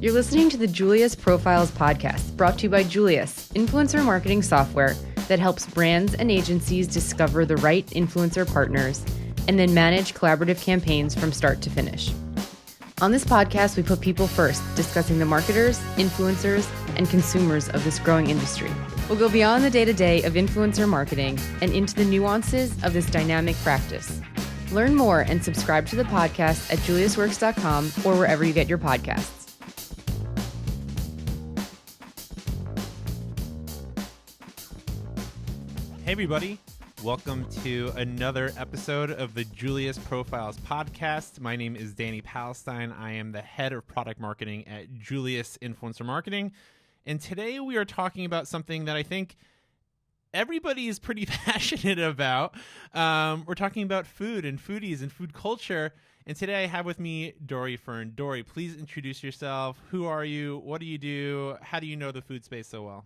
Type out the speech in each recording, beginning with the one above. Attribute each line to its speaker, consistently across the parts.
Speaker 1: You're listening to the Julius Profiles podcast, brought to you by Julius, influencer marketing software that helps brands and agencies discover the right influencer partners and then manage collaborative campaigns from start to finish. On this podcast, we put people first, discussing the marketers, influencers, and consumers of this growing industry. We'll go beyond the day-to-day of influencer marketing and into the nuances of this dynamic practice. Learn more and subscribe to the podcast at juliusworks.com or wherever you get your podcasts.
Speaker 2: Hey everybody, welcome to another episode of the Julius Profiles podcast. My name is Danny Palestine. I am the head of product marketing at Julius Influencer Marketing. And today we are talking about something that I think everybody is pretty passionate about. We're talking about food and foodies and food culture. And today I have with me Dori Fern. Dori, please introduce yourself. Who are you? What do you do? How do you know the food space so well?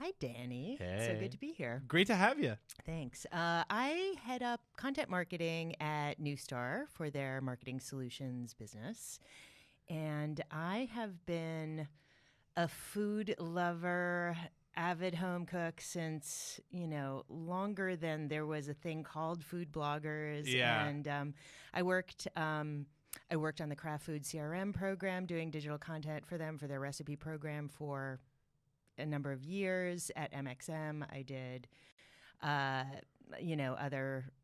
Speaker 3: Hi, Danny.
Speaker 2: Hey.
Speaker 3: So good to be here.
Speaker 2: Great to have you.
Speaker 3: Thanks. I head up content marketing at Neustar for their marketing solutions business. And I have been a food lover, avid home cook since, longer than there was a thing called food bloggers.
Speaker 2: Yeah.
Speaker 3: And I worked on the craft food CRM program, doing digital content for them for their recipe program for a number of years. At MXM, I did,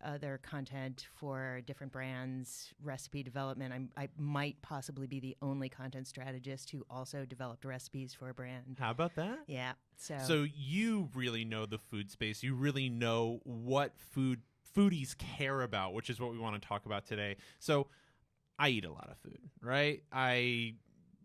Speaker 3: other content for different brands, recipe development. I might possibly be the only content strategist who also developed recipes for a brand.
Speaker 2: How about that?
Speaker 3: Yeah.
Speaker 2: So you really know the food space. You really know what foodies care about, which is what we want to talk about today. So I eat a lot of food, right? I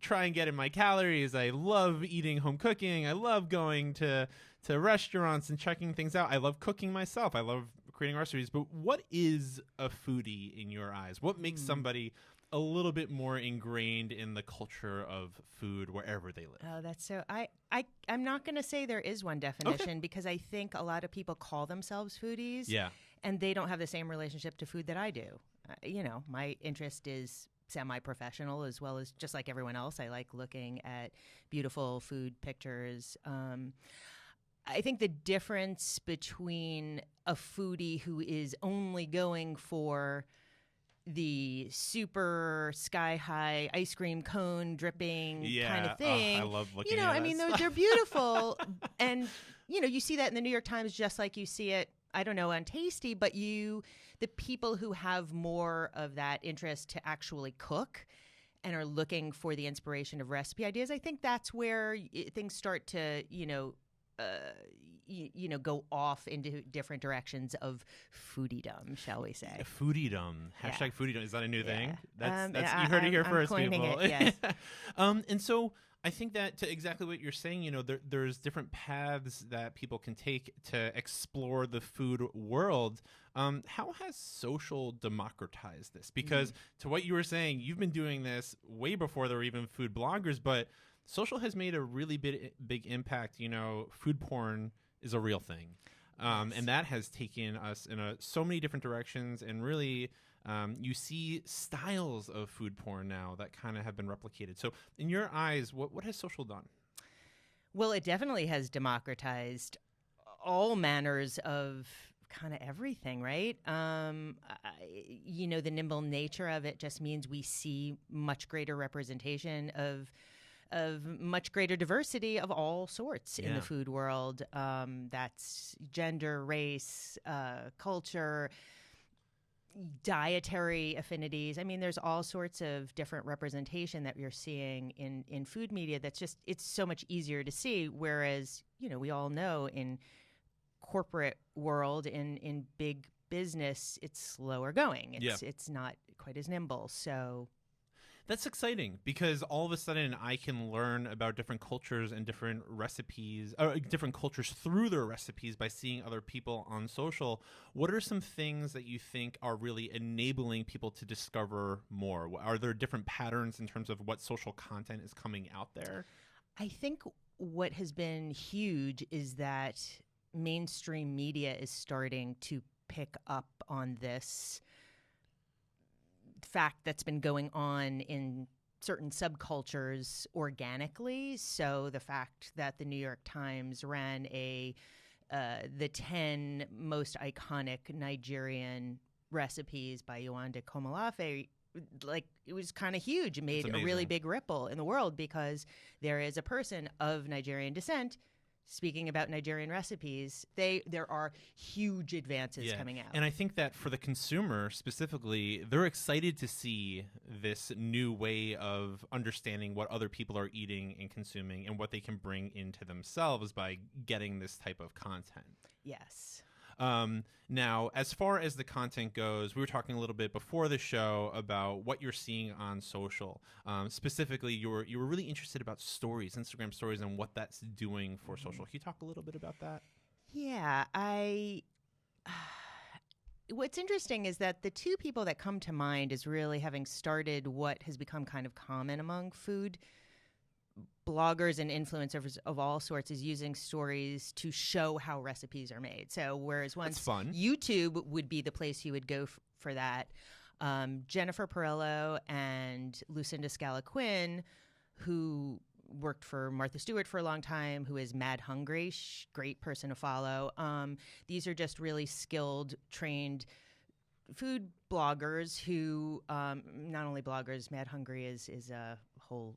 Speaker 2: try and get in my calories. I love eating home cooking. I love going to restaurants and checking things out. I love cooking myself. I love creating recipes. But what is a foodie in your eyes? What makes somebody a little bit more ingrained in the culture of food wherever they live?
Speaker 3: Oh, that's so. I'm not going to say there is one definition because I think a lot of people call themselves foodies.
Speaker 2: Yeah.
Speaker 3: And they don't have the same relationship to food that I do. My interest is semi-professional as well as just like everyone else. I like looking at beautiful food pictures. I think the difference between a foodie who is only going for the super sky-high ice cream cone dripping kind of thing.
Speaker 2: I love looking at that.
Speaker 3: They're beautiful. And, you see that in the New York Times just like you see it, I don't know, on Tasty, but the people who have more of that interest to actually cook and are looking for the inspiration of recipe ideas, I think that's where things start to, go off into different directions of foodiedom, shall we say?
Speaker 2: Foodiedom. Hashtag foodiedom. Is that a new thing? That's
Speaker 3: you
Speaker 2: heard it here first,
Speaker 3: coining
Speaker 2: people.
Speaker 3: It, yes.
Speaker 2: And so I think that to exactly what you're saying, there's different paths that people can take to explore the food world. How has social democratized this? Because to what you were saying, you've been doing this way before there were even food bloggers, but social has made a really big impact. Food porn is a real thing. And that has taken us in so many different directions, and really you see styles of food porn now that kind of have been replicated. So in your eyes, what has social done?
Speaker 3: Well, it definitely has democratized all manners of kind of everything, right? The nimble nature of it just means we see much greater representation of much greater diversity of all sorts in the food world. That's gender, race, culture, dietary affinities. I mean, there's all sorts of different representation that you're seeing in food media it's so much easier to see. Whereas, we all know in corporate world, in big business, it's slower going. It's not quite as nimble. So
Speaker 2: that's exciting because all of a sudden I can learn about different cultures and different recipes, or different cultures through their recipes by seeing other people on social. What are some things that you think are really enabling people to discover more? Are there different patterns in terms of what social content is coming out there?
Speaker 3: I think what has been huge is that mainstream media is starting to pick up on this fact that's been going on in certain subcultures organically. So the fact that the New York Times ran the 10 most iconic Nigerian recipes by Yewande Komolafe, like, it was kind of huge. It made a really big ripple in the world because there is a person of Nigerian descent speaking about Nigerian recipes. There are huge advances coming out.
Speaker 2: And I think that for the consumer specifically, they're excited to see this new way of understanding what other people are eating and consuming and what they can bring into themselves by getting this type of content.
Speaker 3: Yes.
Speaker 2: Now, as far as the content goes, we were talking a little bit before the show about what you're seeing on social. Specifically, you were really interested about stories, Instagram stories, and what that's doing for social. Can you talk a little bit about that?
Speaker 3: Yeah, what's interesting is that the two people that come to mind is really having started what has become kind of common among food bloggers and influencers of all sorts, is using stories to show how recipes are made. So whereas once YouTube would be the place you would go for that, Jennifer Perillo and Lucinda Scala Quinn, who worked for Martha Stewart for a long time, who is Mad Hungry, great person to follow. These are just really skilled, trained food bloggers who, not only bloggers, Mad Hungry is a whole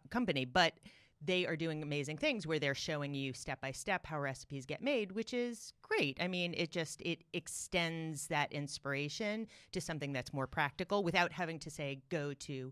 Speaker 3: company, but they are doing amazing things where they're showing you step by step how recipes get made, which is great. I mean, it extends that inspiration to something that's more practical without having to say, go to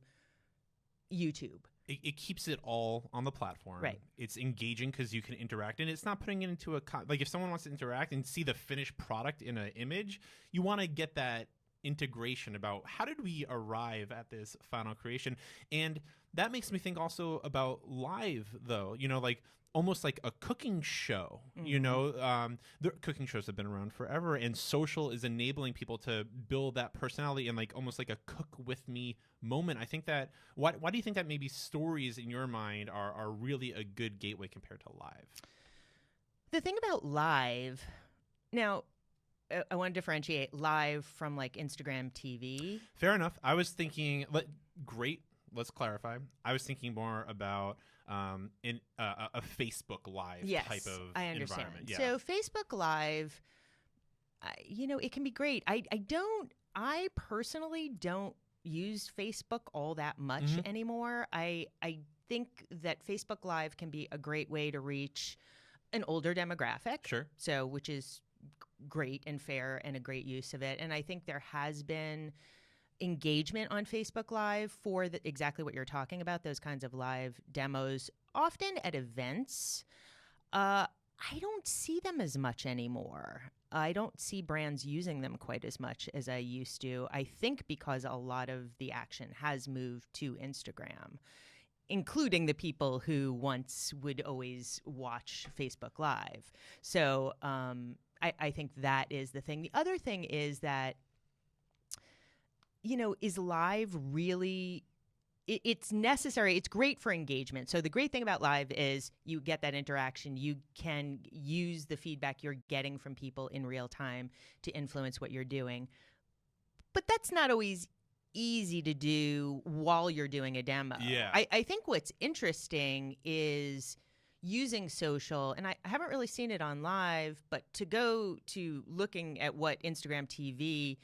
Speaker 3: YouTube.
Speaker 2: It keeps it all on the platform.
Speaker 3: Right.
Speaker 2: It's engaging because you can interact, and it's not putting it into like if someone wants to interact and see the finished product in an image, you want to get that integration about how did we arrive at this final creation. And that makes me think also about live, though, like almost like a cooking show. The cooking shows have been around forever, and social is enabling people to build that personality and like almost like a cook with me moment. I think that why do you think that maybe stories in your mind are really a good gateway compared to live?
Speaker 3: The thing about live now, I want to differentiate live from like Instagram TV.
Speaker 2: Fair enough. I was thinking, great. Let's clarify. I was thinking more about in a Facebook Live type of
Speaker 3: I understand.
Speaker 2: environment. Yeah.
Speaker 3: So Facebook Live, it can be great. I personally don't use Facebook all that much anymore. I think that Facebook Live can be a great way to reach an older demographic.
Speaker 2: Sure.
Speaker 3: So, which is great and fair and a great use of it. And I think there has been engagement on Facebook Live for exactly what you're talking about, those kinds of live demos, often at events. I don't see them as much anymore. I don't see brands using them quite as much as I used to. I think because a lot of the action has moved to Instagram, including the people who once would always watch Facebook Live. So I think that is the thing. The other thing is that, is live really, it's necessary. It's great for engagement. So the great thing about live is you get that interaction. You can use the feedback you're getting from people in real time to influence what you're doing. But that's not always easy to do while you're doing a demo.
Speaker 2: Yeah.
Speaker 3: I think what's interesting is using social, and I haven't really seen it on live, but to go to looking at what Instagram TV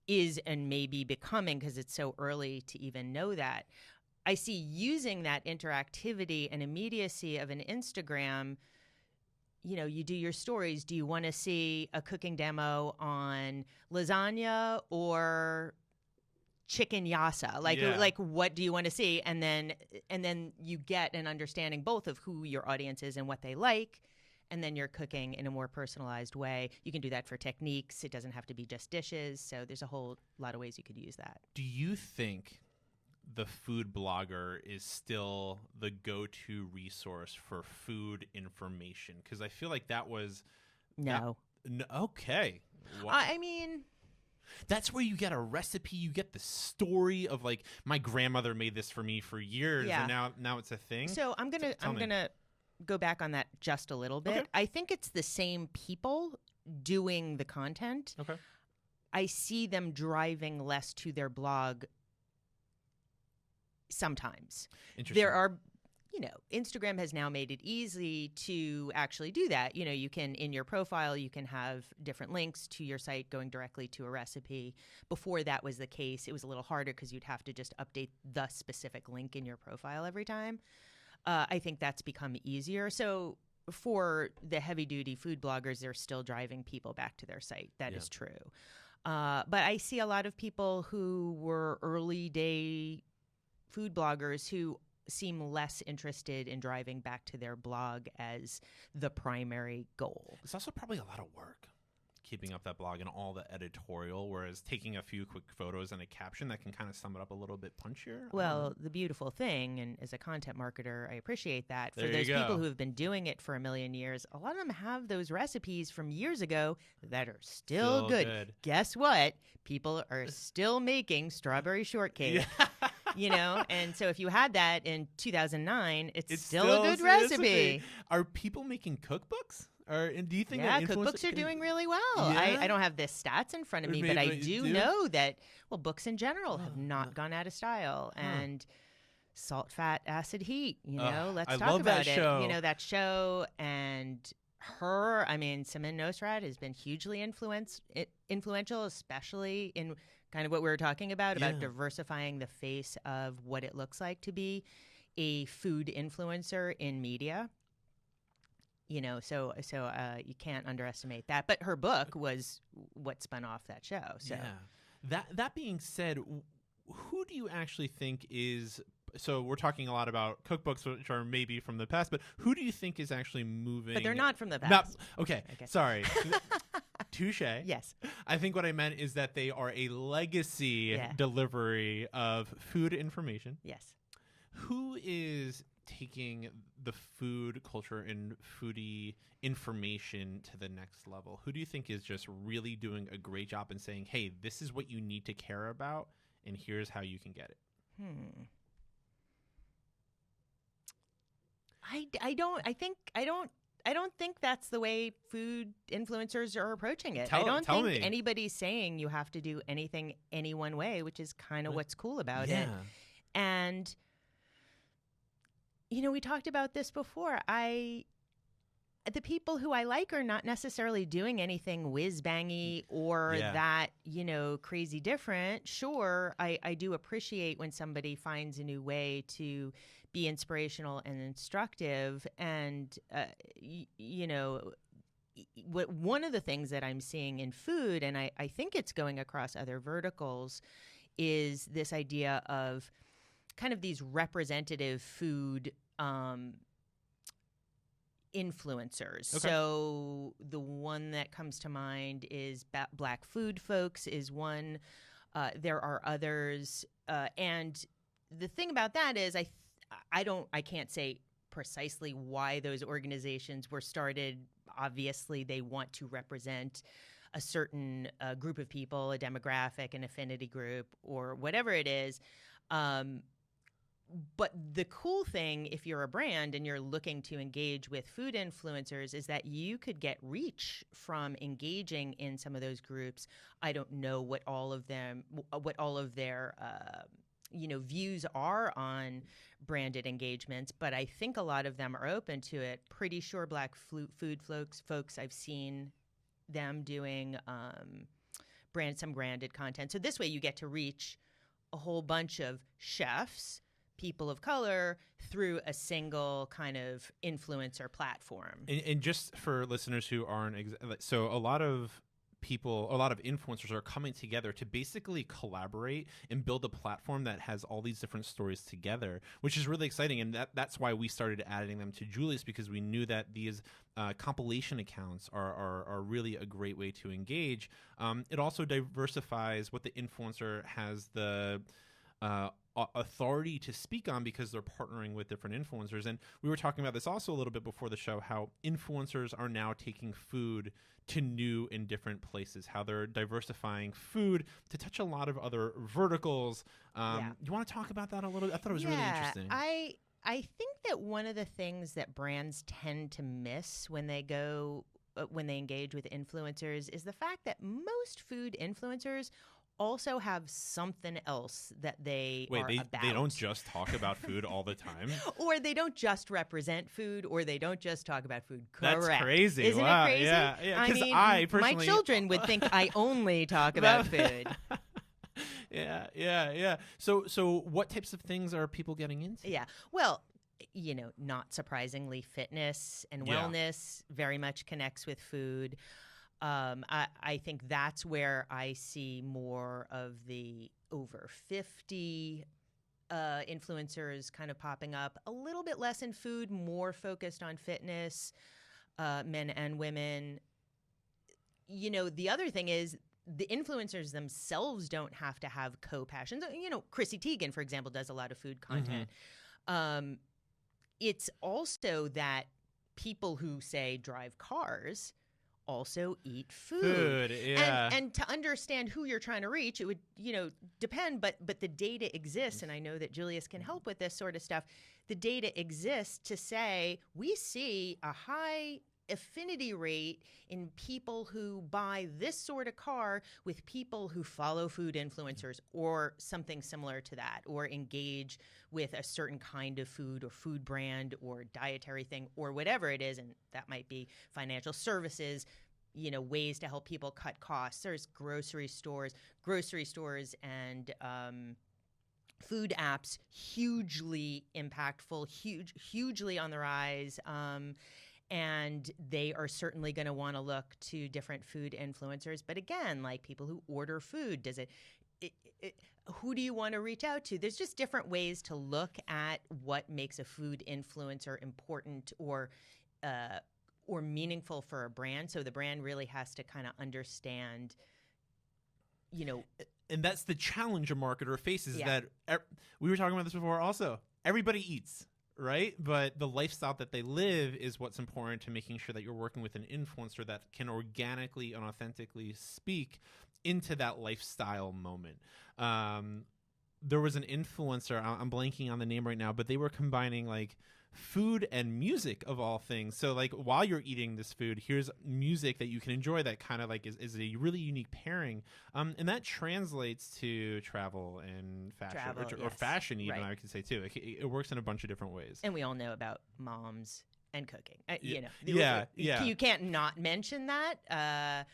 Speaker 3: is and maybe becoming, because it's so early to even know that, I see using that interactivity and immediacy of an Instagram. You do your stories. Do you want to see a cooking demo on lasagna or chicken yassa? Like what do you want to see? And then you get an understanding both of who your audience is and what they like. And then you're cooking in a more personalized way. You can do that for techniques. It doesn't have to be just dishes. So there's a whole lot of ways you could use that.
Speaker 2: Do you think the food blogger is still the go-to resource for food information? Because I feel like that was...
Speaker 3: No.
Speaker 2: Okay.
Speaker 3: I mean...
Speaker 2: That's where you get a recipe, you get the story of like, my grandmother made this for me for years, and now it's a thing.
Speaker 3: So I'm gonna go back on that just a little bit.
Speaker 2: Okay.
Speaker 3: I think it's the same people doing the content.
Speaker 2: Okay.
Speaker 3: I see them driving less to their blog sometimes.
Speaker 2: Interesting.
Speaker 3: There are, Instagram has now made it easy to actually do that. You can, in your profile, you can have different links to your site going directly to a recipe. Before that was the case, it was a little harder because you'd have to just update the specific link in your profile every time. I think that's become easier. So for the heavy-duty food bloggers, they're still driving people back to their site. That is true. But I see a lot of people who were early day food bloggers who seem less interested in driving back to their blog as the primary goal.
Speaker 2: It's also probably a lot of work keeping up that blog and all the editorial, whereas taking a few quick photos and a caption that can kind of sum it up a little bit punchier.
Speaker 3: Well, the beautiful thing, and as a content marketer, I appreciate that. For
Speaker 2: There you
Speaker 3: those
Speaker 2: go.
Speaker 3: people who have been doing it for a million years, a lot of them have those recipes from years ago that are still good. Guess what? People are still making strawberry shortcake. And so if you had that in 2009, it's still a good recipe.
Speaker 2: Are people making cookbooks? And do you think that
Speaker 3: cookbooks are doing really well?
Speaker 2: Yeah?
Speaker 3: I don't have the stats in front of me, but I do know that, books in general have not gone out of style. And salt, fat, acid, heat, let's talk about it.
Speaker 2: Show.
Speaker 3: That show and her, Simone Neustar has been hugely influential, especially in kind of what we were talking about diversifying the face of what it looks like to be a food influencer in media. So you can't underestimate that. But her book was what spun off that show. So
Speaker 2: that being said, who do you actually think is? So we're talking a lot about cookbooks, which are maybe from the past, but who do you think is actually moving?
Speaker 3: But they're not from the past.
Speaker 2: Okay, sorry. Touche.
Speaker 3: Yes.
Speaker 2: I think what I meant is that they are a legacy delivery of food information.
Speaker 3: Yes.
Speaker 2: Who is taking the food culture and foodie information to the next level? Who do you think is just really doing a great job in saying, hey, this is what you need to care about, and here's how you can get it?
Speaker 3: I don't think that's the way food influencers are approaching it.
Speaker 2: Tell me.
Speaker 3: Anybody's saying you have to do anything any one way, which is kind of what's cool about it. And we talked about this before. The people who I like are not necessarily doing anything whiz-bangy or that, crazy different. Sure, I do appreciate when somebody finds a new way to be inspirational and instructive. And, one of the things that I'm seeing in food, and I think it's going across other verticals, is this idea of kind of these representative food influencers.
Speaker 2: Okay.
Speaker 3: So the one that comes to mind is Black Food Folks is one. There are others. And the thing about that is I can't say precisely why those organizations were started. Obviously, they want to represent a certain group of people, a demographic, an affinity group, or whatever it is. But the cool thing, if you're a brand and you're looking to engage with food influencers, is that you could get reach from engaging in some of those groups. I don't know what all of their views are on branded engagements, but I think a lot of them are open to it. Pretty sure Black Food folks, I've seen them doing some branded content. So this way you get to reach a whole bunch of chefs, people of color, through a single kind of influencer platform.
Speaker 2: And just for listeners who aren't, so a lot of influencers are coming together to basically collaborate and build a platform that has all these different stories together, which is really exciting. And that's why we started adding them to Julius, because we knew that these compilation accounts are really a great way to engage. It also diversifies what the influencer has the authority to speak on, because they're partnering with different influencers. And we were talking about this also a little bit before the show, how influencers are now taking food to new and different places, how they're diversifying food to touch a lot of other verticals. You want to talk about that a little bit? I thought it was really interesting.
Speaker 3: I think that one of the things that brands tend to miss when they engage with influencers is the fact that most food influencers also have something else that they
Speaker 2: Wait,
Speaker 3: are
Speaker 2: they
Speaker 3: about.
Speaker 2: they don't just talk about food all the time?
Speaker 3: Or they don't just represent food, or they don't just talk about food. Correct.
Speaker 2: That's crazy.
Speaker 3: Isn't
Speaker 2: Wow.
Speaker 3: it crazy?
Speaker 2: Yeah, yeah.
Speaker 3: I
Speaker 2: 'Cause
Speaker 3: mean,
Speaker 2: I personally,
Speaker 3: my children would think I only talk about food.
Speaker 2: Yeah. So what types of things are people getting into?
Speaker 3: Yeah. Well, not surprisingly, fitness and
Speaker 2: Yeah.
Speaker 3: wellness very much connects with food. I think that's where I see more of the over 50 influencers kind of popping up. A little bit less in food, more focused on fitness, men and women. The other thing is the influencers themselves don't have to have co-passions. Chrissy Teigen, for example, does a lot of food content. It's also that people who, say, drive cars also eat food.
Speaker 2: Yeah.
Speaker 3: And to understand who you're trying to reach, it would, depend, but the data exists, and I know that Julius can help with this sort of stuff. The data exists to say we see a high affinity rate in people who buy this sort of car with people who follow food influencers or something similar to that, or engage with a certain kind of food or food brand or dietary thing or whatever it is. And that might be financial services, ways to help people cut costs. There's grocery stores and food apps, hugely impactful, hugely on the rise. And they are certainly going to want to look to different food influencers. But again, like people who order food, who do you want to reach out to? There's just different ways to look at what makes a food influencer important or meaningful for a brand. So the brand really has to kind of understand,
Speaker 2: And that's the challenge a marketer faces.
Speaker 3: Yeah.
Speaker 2: That we were talking about this before also. Everybody eats. Right? But the lifestyle that they live is what's important to making sure that you're working with an influencer that can organically and authentically speak into that lifestyle moment. There was an influencer, I'm blanking on the name right now, but they were combining like food and music of all things. So like while you're eating this food, here's music that you can enjoy that kind of like is a really unique pairing. And that translates to travel and fashion or
Speaker 3: yes.
Speaker 2: fashion even,
Speaker 3: Right.
Speaker 2: I could say too. It works in a bunch of different ways.
Speaker 3: And we all know about moms and cooking.
Speaker 2: Yeah.
Speaker 3: You can't not mention that.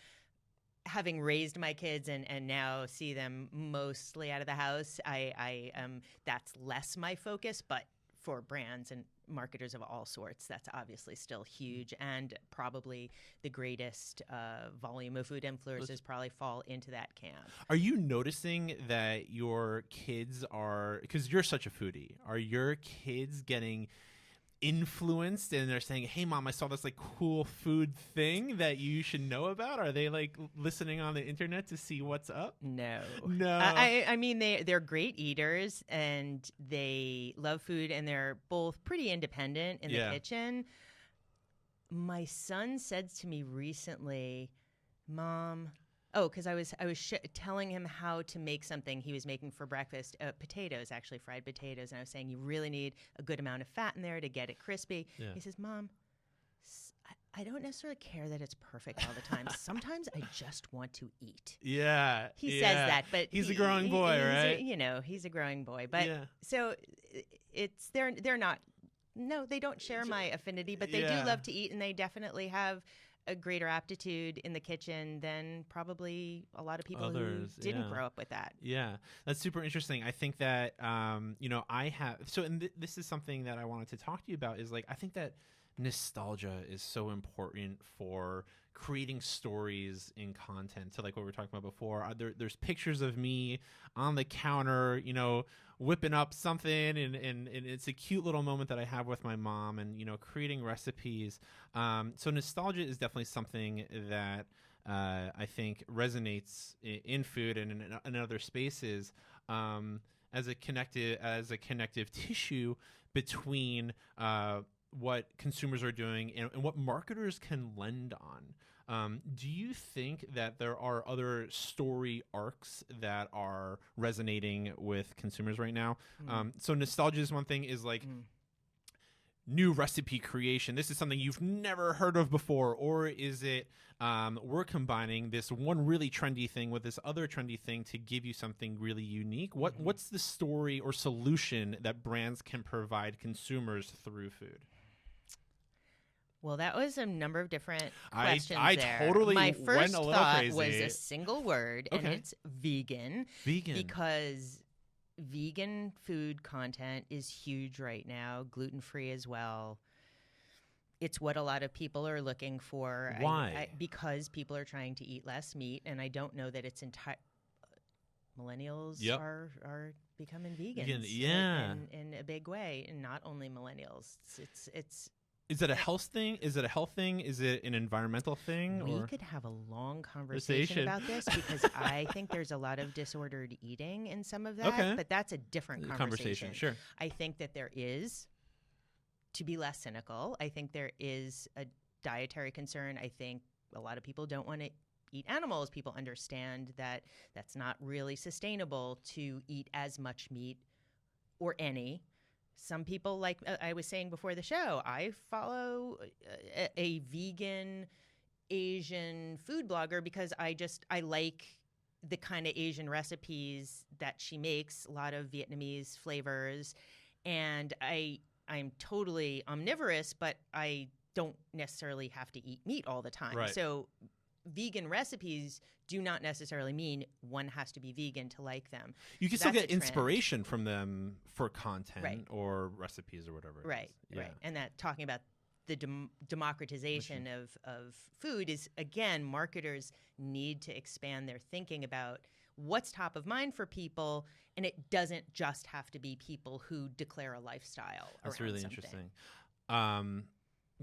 Speaker 3: Having raised my kids and now see them mostly out of the house, I that's less my focus, but for brands and marketers of all sorts, that's obviously still huge, and probably the greatest volume of food influencers probably fall into that camp.
Speaker 2: Are you noticing that your kids are, because you're such a foodie, are your kids getting influenced and they're saying, hey mom, I saw this like cool food thing that you should know about? Are they like listening on the internet to see what's up?
Speaker 3: No.
Speaker 2: I
Speaker 3: mean they're great eaters and they love food, and they're both pretty independent in the kitchen. My son said to me recently, Mom, because I was telling him how to make something he was making for breakfast, potatoes, actually fried potatoes, and I was saying you really need a good amount of fat in there to get it crispy.
Speaker 2: Yeah.
Speaker 3: He says, Mom, I don't necessarily care that it's perfect all the time. Sometimes I just want to eat.
Speaker 2: Yeah.
Speaker 3: He says that, but
Speaker 2: he's a growing boy, right?
Speaker 3: He's a growing boy. But so they're not. No, they don't share my affinity, but they do love to eat, and they definitely have a greater aptitude in the kitchen than probably a lot of people who didn't grow up with that.
Speaker 2: Yeah, that's super interesting. I think that, I have, this is something that I wanted to talk to you about is like, I think that nostalgia is so important for creating stories in content. So like what we were talking about before, there's pictures of me on the counter, whipping up something, and it's a cute little moment that I have with my mom, and creating recipes. So nostalgia is definitely something that I think resonates in food and in other spaces as a connective tissue between what consumers are doing and what marketers can lend on. Do you think that there are other story arcs that are resonating with consumers right now? So nostalgia is one thing, is like new recipe creation? This is something you've never heard of before. Or is it we're combining this one really trendy thing with this other trendy thing to give you something really unique? What's the story or solution that brands can provide consumers through food?
Speaker 3: Well, that was a number of different questions
Speaker 2: I
Speaker 3: there.
Speaker 2: totally
Speaker 3: My
Speaker 2: went
Speaker 3: first
Speaker 2: a little
Speaker 3: thought
Speaker 2: crazy.
Speaker 3: was a single word, and
Speaker 2: Okay.
Speaker 3: it's vegan.
Speaker 2: Vegan.
Speaker 3: Because vegan food content is huge right now, gluten-free as well. It's what a lot of people are looking for.
Speaker 2: Why?
Speaker 3: Because people are trying to eat less meat, and I don't know that it's millennials
Speaker 2: Yep.
Speaker 3: are becoming vegans
Speaker 2: Vegan, yeah.
Speaker 3: in a big way, and not only millennials. It's
Speaker 2: Is it a health thing? Is it a health thing? Is it an environmental thing?
Speaker 3: We
Speaker 2: or?
Speaker 3: could have a long conversation about this because I think there's a lot of disordered eating in some of that,
Speaker 2: Okay.
Speaker 3: but that's a different conversation.
Speaker 2: Sure.
Speaker 3: I think that there is, to be less cynical, I think there is a dietary concern. I think a lot of people don't want to eat animals. People understand that that's not really sustainable to eat as much meat or any. Some people, like I was saying before the show, I follow a vegan Asian food blogger because I like the kind of Asian recipes that she makes, a lot of Vietnamese flavors. And I'm totally omnivorous, but I don't necessarily have to eat meat all the time.
Speaker 2: Right.
Speaker 3: So vegan recipes do not necessarily mean one has to be vegan to like them.
Speaker 2: You can
Speaker 3: That's
Speaker 2: still get
Speaker 3: a trend.
Speaker 2: inspiration from them for content
Speaker 3: Right.
Speaker 2: or recipes or whatever.
Speaker 3: Right, right. And that talking about the democratization of food is, again, marketers need to expand their thinking about what's top of mind for people, and it doesn't just have to be people who declare a lifestyle.
Speaker 2: That's
Speaker 3: around
Speaker 2: really
Speaker 3: something.
Speaker 2: interesting. I'm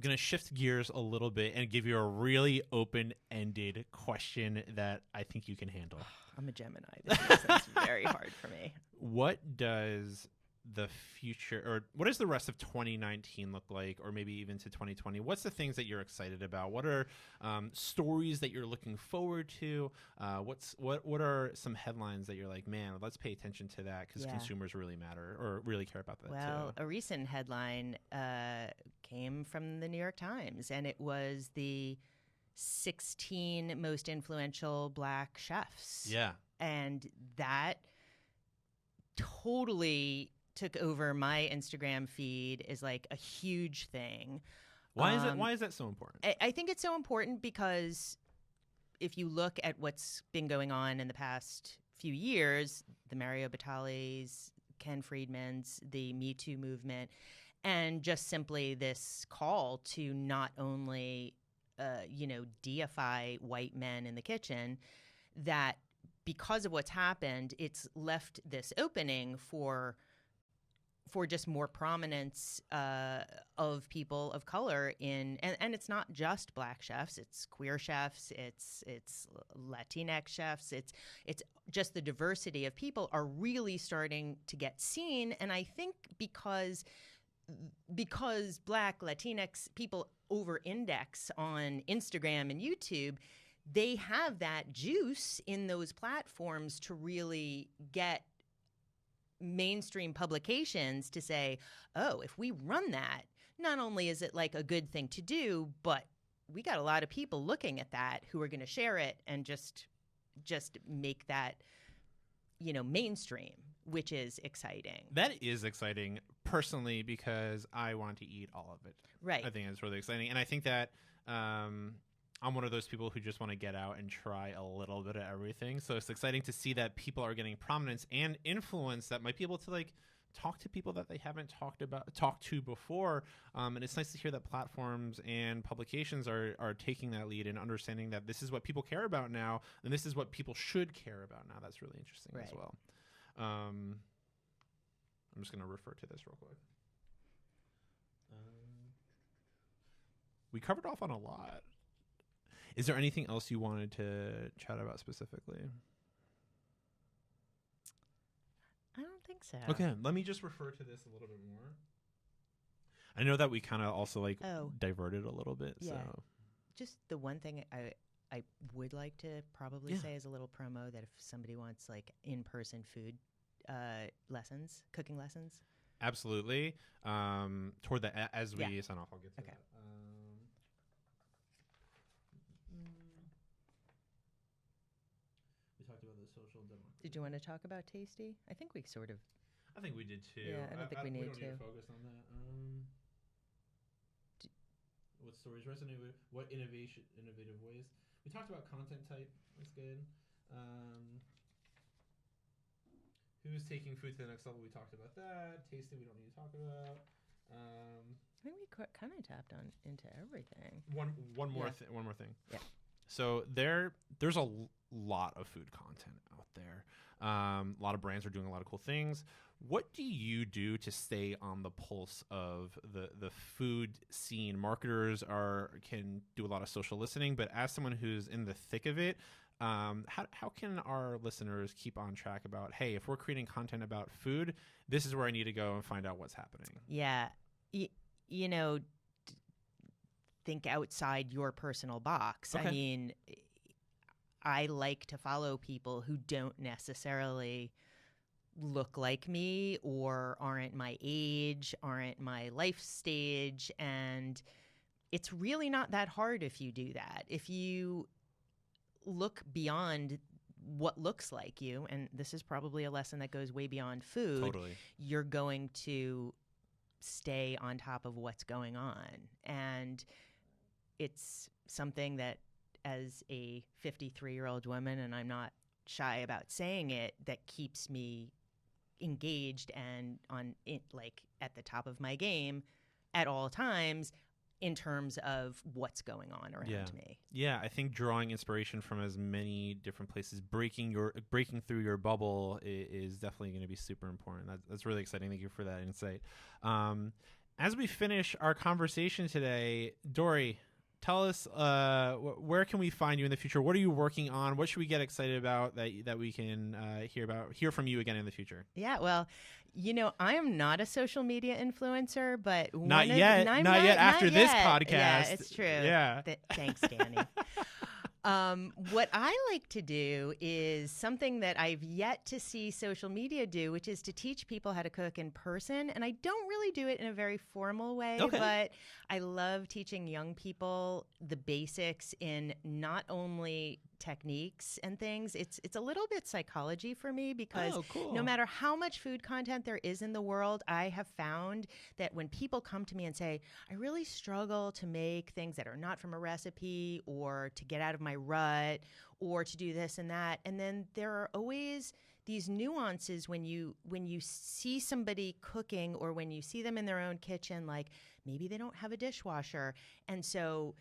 Speaker 2: going to shift gears a little bit and give you a really open-ended question that I think you can handle.
Speaker 3: I'm a Gemini. This makes sense very hard for me.
Speaker 2: What does the future, or what does the rest of 2019 look like, or maybe even to 2020? What's the things that you're excited about? What are stories that you're looking forward to? What are some headlines that you're like, man, let's pay attention to that because consumers really matter or really care about that
Speaker 3: Well,
Speaker 2: too?
Speaker 3: a recent headline came from the New York Times, and it was the 16 most influential Black chefs.
Speaker 2: Yeah.
Speaker 3: And that totally took over my Instagram feed as like a huge thing.
Speaker 2: Why is that so important?
Speaker 3: I think it's so important because if you look at what's been going on in the past few years, the Mario Battalis, Ken Friedman's, the Me Too movement, and just simply this call to not only, deify white men in the kitchen, that because of what's happened, it's left this opening for just more prominence of people of color and it's not just Black chefs, it's queer chefs, it's Latinx chefs, it's just the diversity of people are really starting to get seen. And I think because Black Latinx people over-index on Instagram and YouTube, they have that juice in those platforms to really get mainstream publications to say, oh, if we run that, not only is it like a good thing to do, but we got a lot of people looking at that who are going to share it and just make that, mainstream, which is exciting.
Speaker 2: That is exciting personally because I want to eat all of it.
Speaker 3: Right.
Speaker 2: I think it's really exciting. And I think that I'm one of those people who just want to get out and try a little bit of everything. So it's exciting to see that people are getting prominence and influence that might be able to like talk to people that they haven't talked to before. And it's nice to hear that platforms and publications are taking that lead and understanding that this is what people care about now, and this is what people should care about now. That's really interesting as well. I'm just going to refer to this real quick. We covered off on a lot. Is there anything else you wanted to chat about specifically?
Speaker 3: I don't think so.
Speaker 2: Okay, let me just refer to this a little bit more. I know that we kind of also diverted a little bit.
Speaker 3: Yeah.
Speaker 2: So
Speaker 3: Just the one thing I would like to probably say as a little promo, that if somebody wants like in-person food lessons, cooking lessons,
Speaker 2: Absolutely. Toward the as we sign off, I'll get to
Speaker 3: Okay.
Speaker 2: that. We talked about the social democracy.
Speaker 3: Did you want to talk about Tasty? I think we sort of.
Speaker 2: I think we did too.
Speaker 3: Yeah, I don't think we need
Speaker 2: don't
Speaker 3: to.
Speaker 2: need to focus on that. What stories resonate with? What innovative ways? We talked about content type. That's good. Who's taking food to the next level? We talked about that. Tasting, we don't need to talk about.
Speaker 3: I think we kind of tapped on into everything.
Speaker 2: One more thing.
Speaker 3: Yeah.
Speaker 2: So there's a lot of food content out there. A lot of brands are doing a lot of cool things. What do you do to stay on the pulse of the food scene? Marketers can do a lot of social listening, but as someone who's in the thick of it, how can our listeners keep on track about, hey, if we're creating content about food, this is where I need to go and find out what's happening?
Speaker 3: Yeah. Think outside your personal box.
Speaker 2: Okay.
Speaker 3: I mean, I like to follow people who don't necessarily look like me or aren't my age, aren't my life stage. And it's really not that hard if you do that. If you look beyond what looks like you, and this is probably a lesson that goes way beyond food,
Speaker 2: Totally.
Speaker 3: you're going to stay on top of what's going on. And it's something that, as a 53-year-old woman, and I'm not shy about saying it, that keeps me engaged and at the top of my game at all times in terms of what's going on around me.
Speaker 2: Yeah, I think drawing inspiration from as many different places, breaking through your bubble is definitely going to be super important. That's really exciting. Thank you for that insight. As we finish our conversation today, Dori, tell us where can we find you in the future? What are you working on? What should we get excited about that we can hear from you again in the future?
Speaker 3: Yeah, well, I am not a social media influencer, but
Speaker 2: not yet after this podcast.
Speaker 3: Yeah, it's true.
Speaker 2: Yeah.
Speaker 3: Thanks, Danny. What I like to do is something that I've yet to see social media do, which is to teach people how to cook in person. And I don't really do it in a very formal way, but I love teaching young people the basics in not only techniques and things. It's a little bit psychology for me, because no matter how much food content there is in the world, I have found that when people come to me and say, I really struggle to make things that are not from a recipe, or to get out of my rut, or to do this and that, and then there are always these nuances when you see somebody cooking, or when you see them in their own kitchen, like maybe they don't have a dishwasher, and so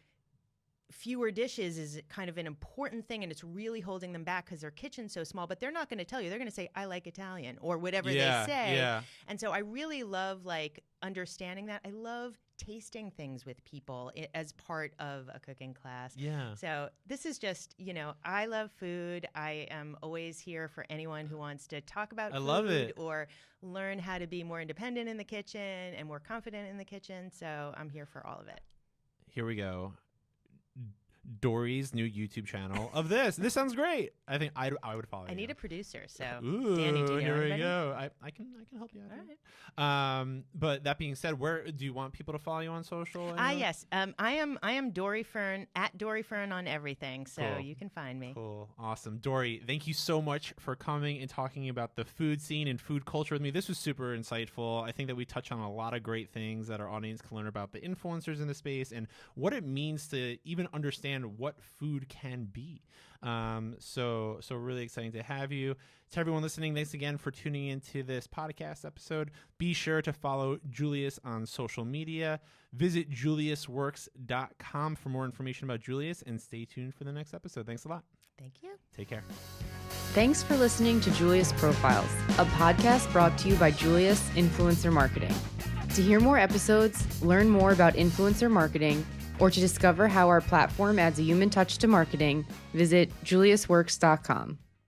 Speaker 3: fewer dishes is kind of an important thing, and it's really holding them back because their kitchen's so small. But they're not going to tell you. They're going to say, I like Italian, or whatever they say.
Speaker 2: Yeah.
Speaker 3: And so I really love understanding that. I love tasting things with people as part of a cooking class.
Speaker 2: Yeah.
Speaker 3: So this is just, I love food. I am always here for anyone who wants to talk about food.
Speaker 2: I love it.
Speaker 3: Or learn how to be more independent in the kitchen and more confident in the kitchen. So I'm here for all of it.
Speaker 2: Here we go. Dori's new YouTube channel of this. This sounds great. I think I would follow.
Speaker 3: I need a producer, so
Speaker 2: Ooh,
Speaker 3: Danny, do you know
Speaker 2: here
Speaker 3: anybody?
Speaker 2: we go. I can help you out.
Speaker 3: All
Speaker 2: right. But that being said, where do you want people to follow you on social?
Speaker 3: Yes. I am Dori Fern, at Dori Fern on everything, so
Speaker 2: Cool.
Speaker 3: you can find me.
Speaker 2: Cool. Awesome. Dori, thank you so much for coming and talking about the food scene and food culture with me. This was super insightful. I think that we touch on a lot of great things that our audience can learn about the influencers in the space and what it means to even understand what food can be. So really exciting to have you. To everyone listening, thanks again for tuning into this podcast episode. Be sure to follow Julius on social media. Visit juliusworks.com for more information about Julius, and stay tuned for the next episode. Thanks a lot.
Speaker 3: Thank you.
Speaker 2: Take care.
Speaker 1: Thanks for listening to Julius Profiles, a podcast brought to you by Julius Influencer Marketing. To hear more episodes, learn more about influencer marketing, or to discover how our platform adds a human touch to marketing, visit juliusworks.com.